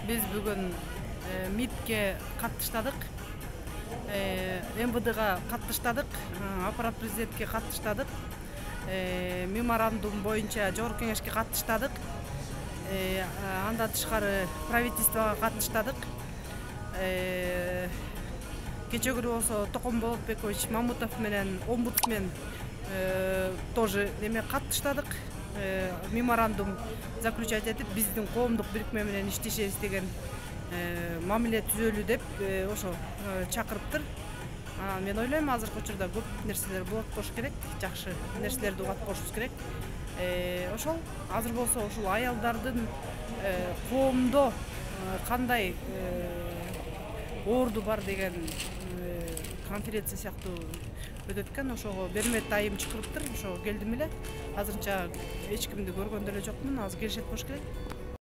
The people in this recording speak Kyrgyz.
Biz бүгін МИДке каттыштадык, МВДга каттыштадык, аппарат президентке каттыштадык, меморандум боюнча жогорку кеңешке каттыштадык, андан тышкары правительствого каттыштадык. Кечөгүнү болсо Токон Болотбекович Мамутов менен омбудсмен тоже каттыштадык. Меморандум заключать этип, биздин коомдук бирикме менен иштешебиз деген мамиле түзөлүү деп ошо чакырыптыр. Мен ойлойм, азыркы учурда көп нерселер болот болуш керек, жакшы нерселерди угат болушубуз керек. Ошол азыр болсо ушул аялдардын коомдо кандай орду бар деген конференция сыяктуу өтөт экен. Ошого бермет айым чакырыптыр. Ошого келдим эле. Азырынча эч кимди көргөн деле жокмун. Азыр келишет болуш керек.